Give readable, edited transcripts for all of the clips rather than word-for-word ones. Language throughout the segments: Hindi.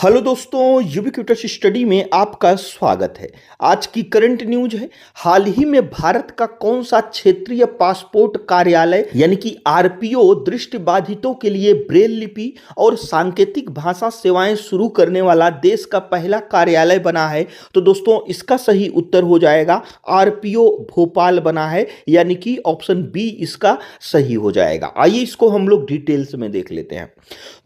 हेलो दोस्तों, यूबिक्विटस स्टडी में आपका स्वागत है। आज की करंट न्यूज है। हाल ही में भारत का कौन सा क्षेत्रीय पासपोर्ट कार्यालय यानी कि आरपीओ दृष्टिबाधितों के लिए ब्रेल लिपि और सांकेतिक भाषा सेवाएं शुरू करने वाला देश का पहला कार्यालय बना है? तो दोस्तों इसका सही उत्तर हो जाएगा आरपीओ भोपाल बना है, यानी कि ऑप्शन बी इसका सही हो जाएगा। आइए इसको हम लोग डिटेल्स में देख लेते हैं।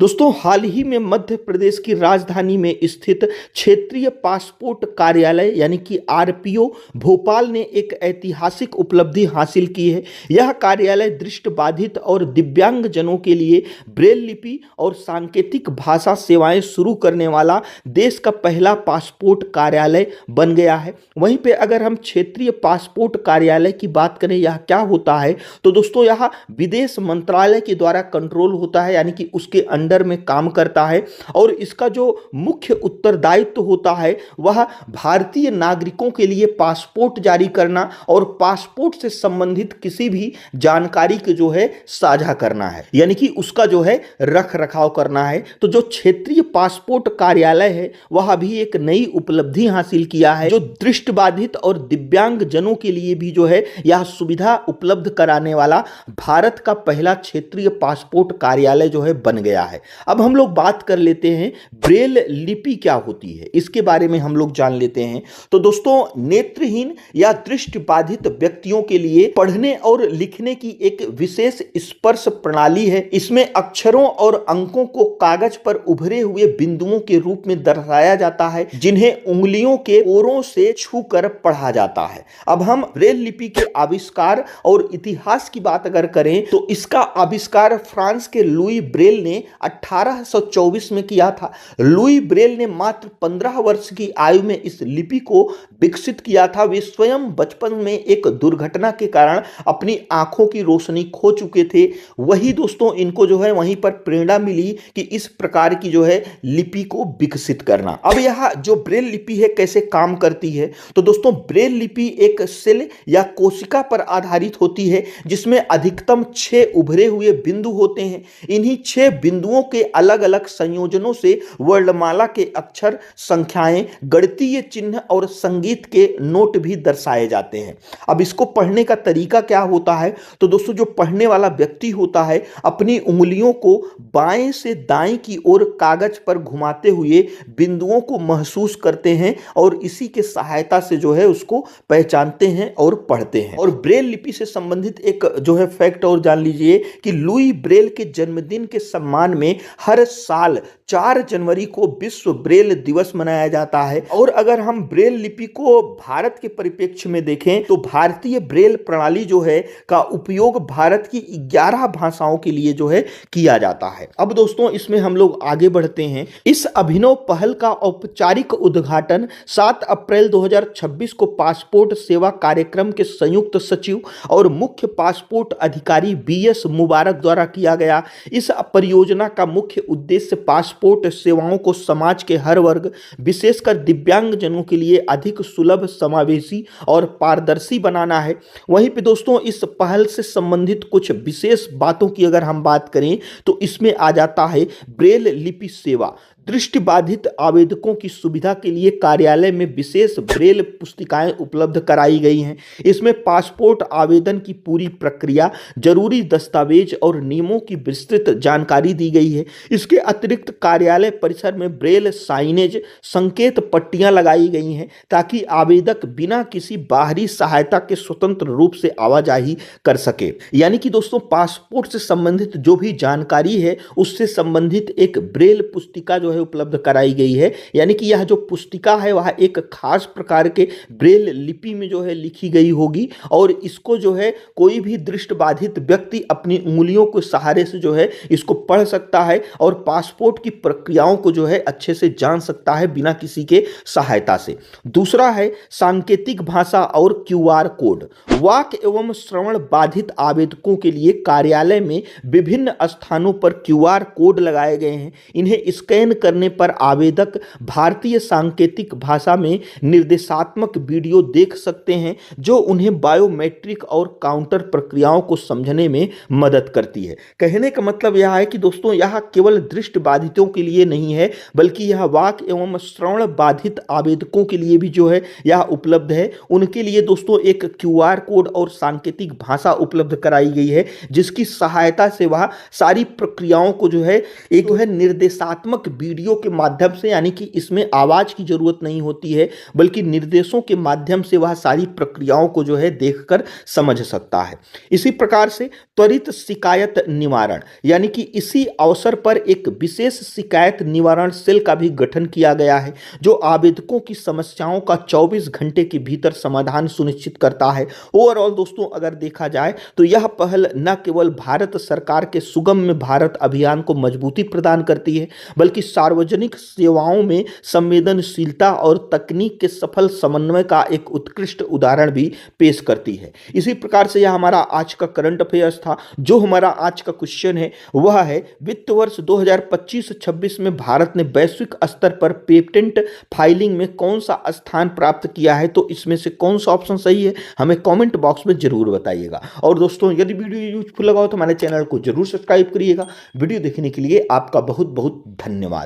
दोस्तों हाल ही में मध्य प्रदेश की राजधानी में स्थित क्षेत्रीय पासपोर्ट कार्यालय यानी कि आरपीओ भोपाल ने एक ऐतिहासिक उपलब्धि हासिल की है। यह कार्यालय दृष्टिबाधित और दिव्यांग जनों के लिए ब्रेल लिपि और सांकेतिक भाषा सेवाएं शुरू करने वाला देश का पहला पासपोर्ट कार्यालय बन गया है। वहीं पे अगर हम क्षेत्रीय पासपोर्ट कार्यालय की बात करें, यह क्या होता है, तो दोस्तों यह विदेश मंत्रालय के द्वारा कंट्रोल होता है, यानी कि उसके अंडर में काम करता है। और इसका जो मुख्य उत्तरदायित्व होता है वह भारतीय नागरिकों के लिए पासपोर्ट जारी करना और पासपोर्ट से संबंधित किसी भी जानकारी को जो है साझा करना है, यानी कि उसका जो है रख रखाव करना है। तो जो क्षेत्रीय पासपोर्ट कार्यालय है वह भी एक नई उपलब्धि हासिल किया है, जो दृष्टिबाधित और दिव्यांग जनों के लिए भी जो है यह सुविधा उपलब्ध कराने वाला भारत का पहला क्षेत्रीय पासपोर्ट कार्यालय जो है बन गया है। अब हम लोग बात कर लेते हैं ब्रेल लिपि क्या होती है, इसके बारे में हम लोग जान लेते हैं। तो दोस्तों नेत्रहीन या दृष्टिबाधित व्यक्तियों के लिए पढ़ने और लिखने की एक विशेष स्पर्श प्रणाली है। इसमें अक्षरों और अंकों को कागज पर उभरे हुए बिंदुओं के रूप में दर्शाया जाता है, जिन्हें उंगलियों के ओरों से छूकर पढ़ा जाता है। अब हम ब्रेल लिपि के आविष्कार और इतिहास की बात अगर करें तो इसका आविष्कार फ्रांस के लुई ब्रेल ने 1824 में किया था। लुई ब्रेल ने मात्र 15 वर्ष की आयु में इस लिपि को विकसित किया था। वे स्वयं बचपन में एक दुर्घटना के कारण अपनी आंखों की रोशनी खो चुके थे। वही दोस्तों इनको जो है वहीं पर प्रेरणा मिली कि इस प्रकार की जो है लिपि को विकसित करना। अब यह जो ब्रेल लिपि है कैसे काम करती है, तो दोस्तों ब्रेल लिपि एक सेल या कोशिका पर आधारित होती है, जिसमें अधिकतम 6 उभरे हुए बिंदु होते हैं। इन्हीं 6 बिंदुओं के अलग अलग संयोजनों से वर्णमाला के अक्षर, संख्याएं, गणितीय चिन्ह और संगीत के नोट भी दर्शाए जाते हैं। अब इसको पढ़ने का तरीका क्या होता है, तो दोस्तों जो पढ़ने वाला व्यक्ति होता है अपनी उंगलियों को बाएं से दाएं की ओर कागज पर घुमाते हुए बिंदुओं को महसूस करते हैं और इसी के सहायता से जो है उसको पहचानते हैं और पढ़ते हैं। और ब्रेल लिपि से संबंधित एक जो है फैक्ट और जान लीजिए कि लुई ब्रेल के जन्मदिन के सम्मान में हर साल 4 जनवरी को विश्व ब्रेल दिवस मनाया जाता है। और अगर हम ब्रेल लिपि को भारत के परिप्रेक्ष्य में देखें तो भारतीय ब्रेल प्रणाली जो है का उपयोग भारत की 11 भाषाओं के लिए जो है किया जाता है। अब दोस्तों इसमें हम लोग आगे बढ़ते हैं। इस अभिनव पहल का औपचारिक उद्घाटन 7 अप्रैल 2026 को पासपोर्ट सेवा कार्यक्रम के संयुक्त सचिव और मुख्य पासपोर्ट अधिकारी बीएस मुबारक द्वारा किया गया। इस परियोजना का मुख्य उद्देश्य पासपोर्ट सेवाओं को समाज के हर वर्ग, विशेषकर दिव्यांग जनों के लिए अधिक सुलभ, समावेशी और पारदर्शी बनाना है। वहीं पे दोस्तों इस पहल से संबंधित कुछ विशेष बातों की अगर हम बात करें तो इसमें आ जाता है ब्रेल लिपि सेवा। दृष्टिबाधित आवेदकों की सुविधा के लिए कार्यालय में विशेष ब्रेल पुस्तिकाएं उपलब्ध कराई गई हैं। इसमें पासपोर्ट आवेदन की पूरी प्रक्रिया, जरूरी दस्तावेज और नियमों की विस्तृत जानकारी दी गई है। इसके अतिरिक्त कार्यालय परिसर में ब्रेल साइनेज, संकेत पट्टियां लगाई गई हैं ताकि आवेदक बिना किसी बाहरी सहायता के स्वतंत्र रूप से आवाजाही कर सके। यानी कि दोस्तों पासपोर्ट से संबंधित जो भी जानकारी है उससे संबंधित एक ब्रेल पुस्तिका जो उपलब्ध कराई गई है। यानी कि यह जो पुस्तिका है वह एक खास प्रकार के ब्रेल लिपि में जो है लिखी गई होगी और इसको जो है कोई भी दृष्टिबाधित व्यक्ति अपनी उंगलियों के सहारे से जो है इसको पढ़ सकता है और पासपोर्ट की प्रक्रियाओं को जो है अच्छे से जान सकता है बिना किसी के सहायता से। दूसरा है सांकेतिक भाषा और क्यूआर कोड। वाक एवं श्रवण बाधित आवेदकों के लिए कार्यालय में विभिन्न स्थानों पर क्यूआर कोड लगाए गए हैं। इन्हें स्कैन करने पर आवेदक भारतीय सांकेतिक भाषा में निर्देशात्मक वीडियो देख सकते हैं जो उन्हें बायोमेट्रिक और काउंटर प्रक्रियाओं को समझने में मदद करती है। कहने का मतलब यह है कि दोस्तों यह केवल दृष्टिबाधितों के लिए नहीं है, बल्कि यह वाक एवं श्रवण बाधित आवेदकों के लिए भी जो है यह उपलब्ध है। उनके लिए दोस्तों एक क्यूआर कोड और सांकेतिक भाषा उपलब्ध कराई गई है, जिसकी सहायता से वह सारी प्रक्रियाओं को जो है एक निर्देशात्मक वीडियो के माध्यम से, यानी कि इसमें आवाज की जरूरत नहीं होती है, बल्कि निर्देशों के माध्यम से वह सारी प्रक्रियाओं को जो है देखकर समझ सकता है। इसी प्रकार से त्वरित शिकायत निवारण, यानी कि इसी अवसर पर एक विशेष शिकायत निवारण सेल का भी गठन किया गया है, जो आवेदकों की समस्याओं का 24 घंटे के भीतर समाधान सुनिश्चित करता है। ओवरऑल दोस्तों अगर देखा जाए तो यह पहल न केवल भारत सरकार के सुगम्य भारत अभियान को मजबूती प्रदान करती है, बल्कि सार्वजनिक सेवाओं में संवेदनशीलता और तकनीक के सफल समन्वय का एक उत्कृष्ट उदाहरण भी पेश करती है। इसी प्रकार से यह हमारा आज का करंट अफेयर्स था। जो हमारा आज का क्वेश्चन है वह है, वित्त वर्ष 2025-26 में भारत ने वैश्विक स्तर पर पेटेंट फाइलिंग में कौन सा स्थान प्राप्त किया है? तो इसमें से कौन सा ऑप्शन सही है हमें कमेंट बॉक्स में जरूर बताइएगा। और दोस्तों यदि वीडियो यूजफुल लगा हो तो हमारे चैनल को जरूर सब्सक्राइब करिएगा। वीडियो देखने के लिए आपका बहुत बहुत धन्यवाद।